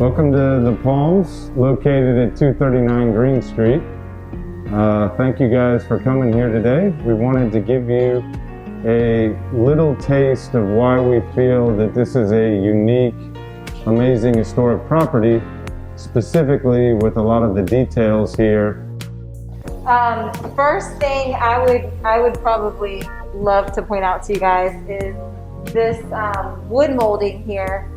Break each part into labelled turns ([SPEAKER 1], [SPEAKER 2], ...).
[SPEAKER 1] Welcome to the Palms, located at 239 Green Street. Thank you guys for coming here today. We wanted to give you a little taste of why we feel that this is a unique, amazing historic property, specifically with a lot of the details here.
[SPEAKER 2] First thing I would probably love to point out to you guys is this wood molding here.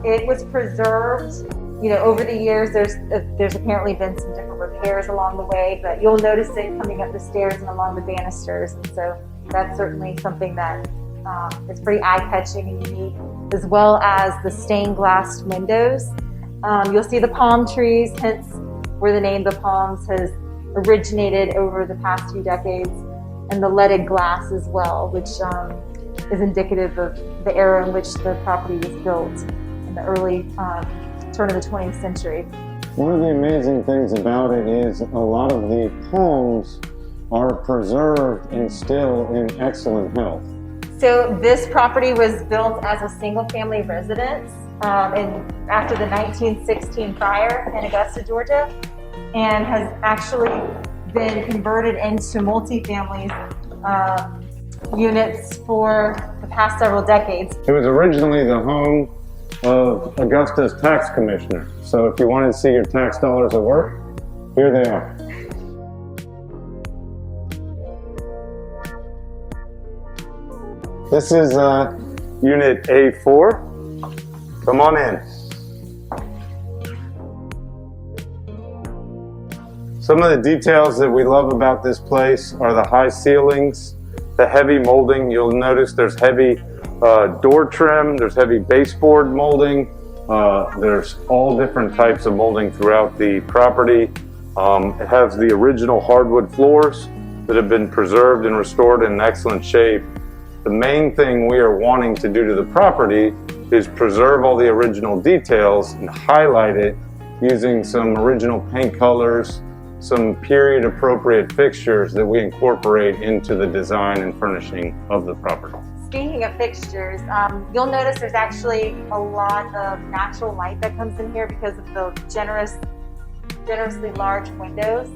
[SPEAKER 2] It was preserved, over the years. There's apparently been some different repairs along the way, but you'll notice it coming up the stairs and along the banisters, and so that's certainly something that is pretty eye-catching and unique, as well as the stained glass windows. You'll see the palm trees, hence where the name the Palms has originated over the past few decades, and the leaded glass as well, which is indicative of the era in which the property was built in the early turn of the 20th century.
[SPEAKER 1] One of the amazing things about it is a lot of the palms are preserved and still in excellent health.
[SPEAKER 2] So this property was built as a single-family residence after the 1916 fire in Augusta, Georgia, and has actually been converted into multi-family units for the past several decades.
[SPEAKER 1] It was originally the home of Augusta's tax commissioner. So if you wanted to see your tax dollars at work, here they are. This is unit A4. Come on in. Some of the details that we love about this place are the high ceilings, the heavy molding. You'll notice there's heavy door trim, there's heavy baseboard molding, there's all different types of molding throughout the property. It has the original hardwood floors that have been preserved and restored in excellent shape. The main thing we are wanting to do to the property is preserve all the original details and highlight it using some original paint colors, some period appropriate fixtures that we incorporate into the design and furnishing of the property.
[SPEAKER 2] Speaking of fixtures, you'll notice there's actually a lot of natural light that comes in here because of the generously large windows.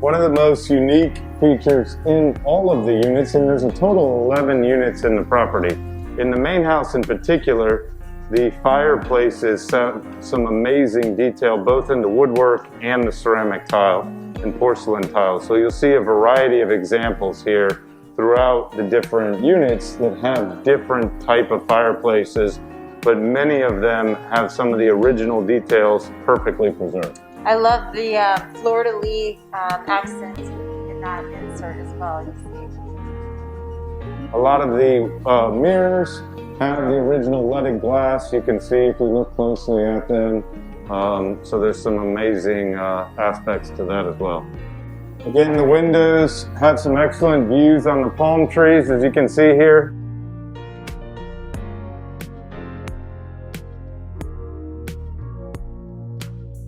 [SPEAKER 1] One of the most unique features in all of the units, and there's a total of 11 units in the property. In the main house in particular, the fireplaces have some amazing detail both in the woodwork and the ceramic tile and porcelain tile. So you'll see a variety of examples here throughout the different units that have different type of fireplaces, but many of them have some of the original details perfectly preserved.
[SPEAKER 2] I love the fleur-de-lis accent in that insert as well, you see.
[SPEAKER 1] A lot of the mirrors have the original leaded glass. You can see if we look closely at them. So there's some amazing aspects to that as well. Again, the windows have some excellent views on the palm trees, as you can see here.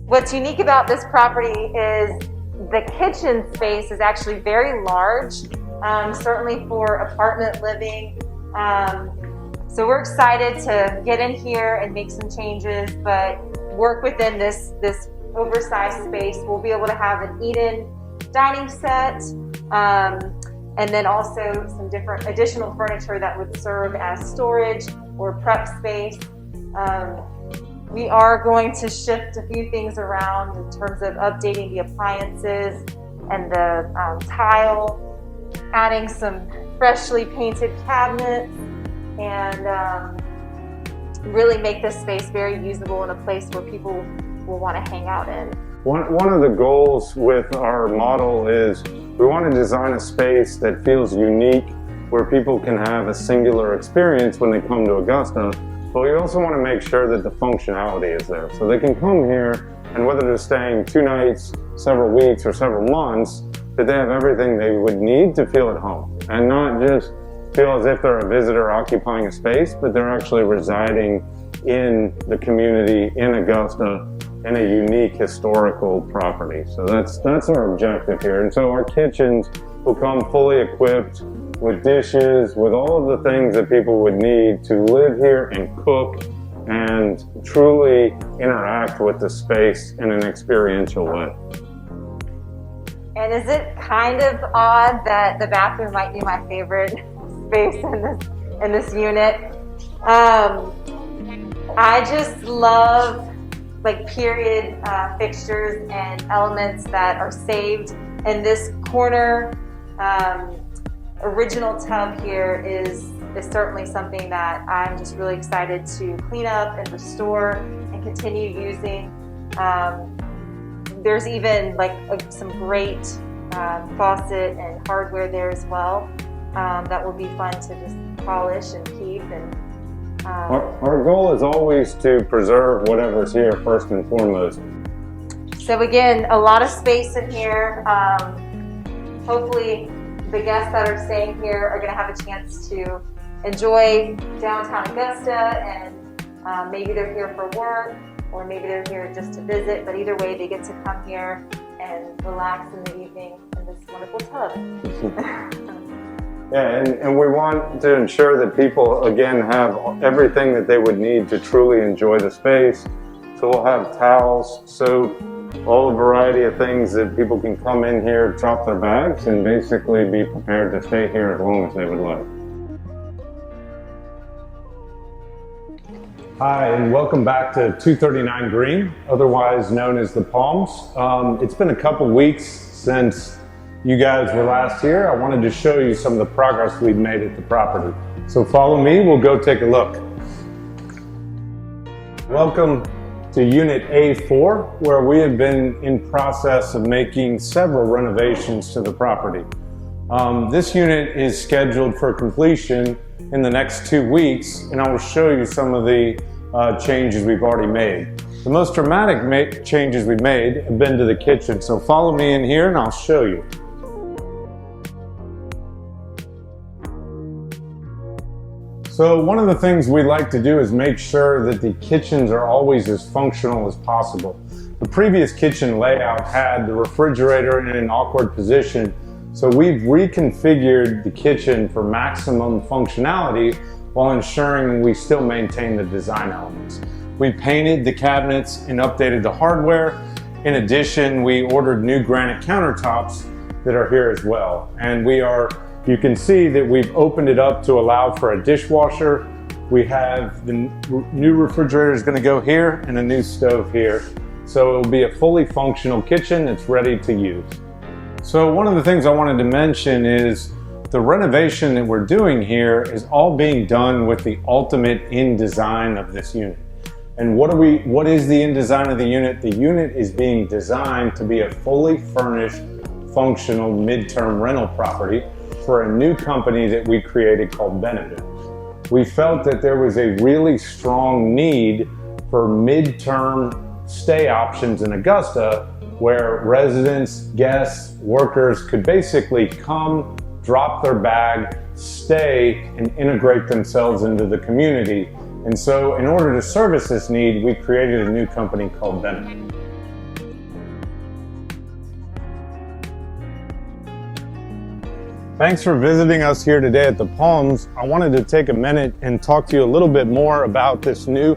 [SPEAKER 2] What's unique about this property is the kitchen space is actually very large, certainly for apartment living. So we're excited to get in here and make some changes, but work within this oversized space. We'll be able to have an eat-in dining set, and then also some different additional furniture that would serve as storage or prep space. We are going to shift a few things around in terms of updating the appliances and the tile, adding some freshly painted cabinets, and really make this space very usable and a place where people will want to hang out in.
[SPEAKER 1] One of the goals with our model is we want to design a space that feels unique, where people can have a singular experience when they come to Augusta, but we also want to make sure that the functionality is there. So they can come here, and whether they're staying 2 nights, several weeks, or several months, that they have everything they would need to feel at home, and not just feel as if they're a visitor occupying a space, but they're actually residing in the community in Augusta in a unique historical property. So that's our objective here. And so our kitchens will come fully equipped with dishes, with all of the things that people would need to live here and cook and truly interact with the space in an experiential way.
[SPEAKER 2] And is it kind of odd that the bathroom might be my favorite space in this unit? I just love like period fixtures and elements that are saved. And this corner original tub here is certainly something that I'm just really excited to clean up and restore and continue using. There's even like some great faucet and hardware there as well that will be fun to just polish and keep. And
[SPEAKER 1] our goal is always to preserve whatever's here first and foremost.
[SPEAKER 2] So again, a lot of space in here. Hopefully the guests that are staying here are going to have a chance to enjoy downtown Augusta, and maybe they're here for work, or maybe they're here just to visit, but either way they get to come here and relax in the evening in this wonderful tub.
[SPEAKER 1] Yeah, and we want to ensure that people, again, have everything that they would need to truly enjoy the space. So we'll have towels, soap, all a variety of things that people can come in here, drop their bags, and basically be prepared to stay here as long as they would like. Hi, and welcome back to 239 Green, otherwise known as the Palms. It's been a couple weeks since you guys were last here. I wanted to show you some of the progress we've made at the property. So follow me, we'll go take a look. Welcome to Unit A4, where we have been in process of making several renovations to the property. This unit is scheduled for completion in the next 2 weeks, and I will show you some of the changes we've already made. The most dramatic changes we've made have been to the kitchen, so follow me in here and I'll show you. So one of the things we like to do is make sure that the kitchens are always as functional as possible. The previous kitchen layout had the refrigerator in an awkward position, so we've reconfigured the kitchen for maximum functionality while ensuring we still maintain the design elements. We painted the cabinets and updated the hardware. In addition, we ordered new granite countertops that are here as well. And you can see that we've opened it up to allow for a dishwasher. We have the new refrigerator is going to go here and a new stove here. So it'll be a fully functional kitchen that's ready to use. So one of the things I wanted to mention is the renovation that we're doing here is all being done with the ultimate in design of this unit. And what is the in design of the unit? The unit is being designed to be a fully furnished, functional midterm rental property for a new company that we created called Benaboo. We felt that there was a really strong need for midterm stay options in Augusta where residents, guests, workers could basically come, drop their bag, stay, and integrate themselves into the community. And so in order to service this need, we created a new company called Benaboo. Thanks for visiting us here today at the Palms. I wanted to take a minute and talk to you a little bit more about this new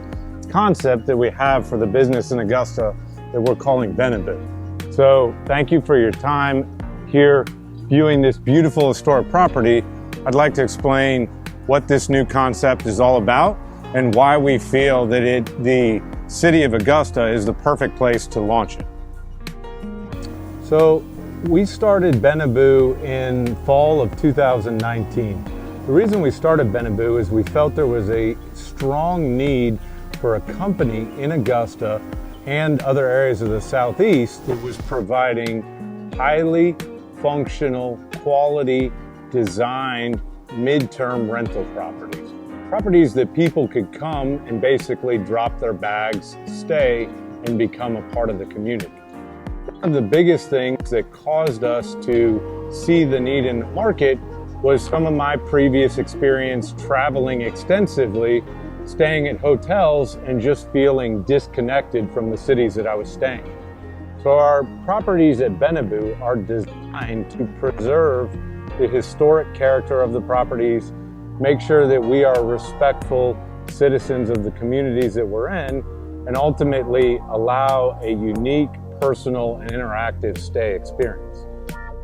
[SPEAKER 1] concept that we have for the business in Augusta that we're calling Benaboo. So thank you for your time here viewing this beautiful historic property. I'd like to explain what this new concept is all about and why we feel that the city of Augusta is the perfect place to launch it. So we started Benaboo in fall of 2019. The reason we started Benaboo is we felt there was a strong need for a company in Augusta and other areas of the Southeast that was providing highly functional, quality, designed, midterm rental properties. Properties that people could come and basically drop their bags, stay, and become a part of the community. One of the biggest things that caused us to see the need in the market was some of my previous experience traveling extensively, staying at hotels, and just feeling disconnected from the cities that I was staying. So our properties at Benaboo are designed to preserve the historic character of the properties, make sure that we are respectful, citizens of the communities that we're in, and ultimately allow a unique, personal, and interactive stay experience.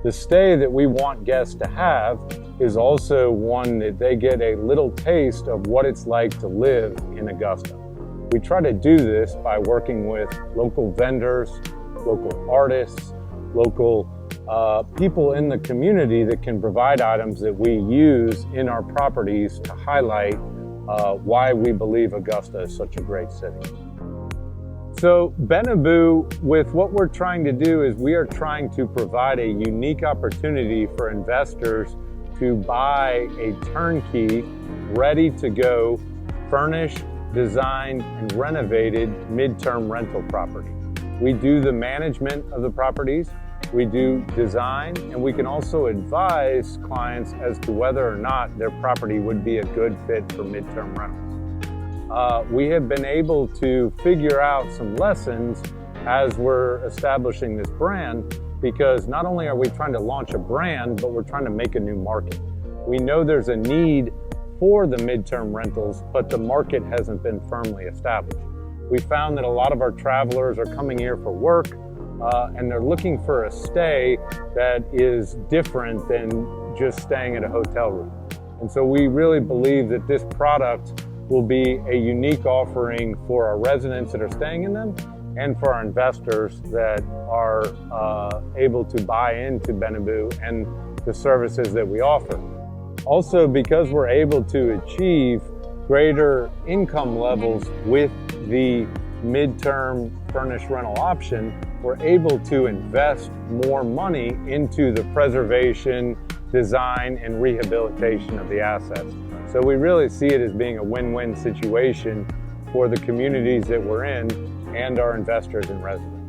[SPEAKER 1] The stay that we want guests to have is also one that they get a little taste of what it's like to live in Augusta. We try to do this by working with local vendors, local artists, local people in the community that can provide items that we use in our properties to highlight why we believe Augusta is such a great city. So Benaboo, with what we're trying to do is we are trying to provide a unique opportunity for investors to buy a turnkey, ready to go, furnished, designed, and renovated midterm rental property. We do the management of the properties, we do design, and we can also advise clients as to whether or not their property would be a good fit for midterm rentals. We have been able to figure out some lessons as we're establishing this brand, because not only are we trying to launch a brand, but we're trying to make a new market. We know there's a need for the midterm rentals, but the market hasn't been firmly established. We found that a lot of our travelers are coming here for work, and they're looking for a stay that is different than just staying at a hotel room. And so we really believe that this product will be a unique offering for our residents that are staying in them and for our investors that are able to buy into Benaboo and the services that we offer. Also, because we're able to achieve greater income levels with the midterm furnished rental option, we're able to invest more money into the preservation, design, and rehabilitation of the assets. So we really see it as being a win-win situation for the communities that we're in and our investors and residents.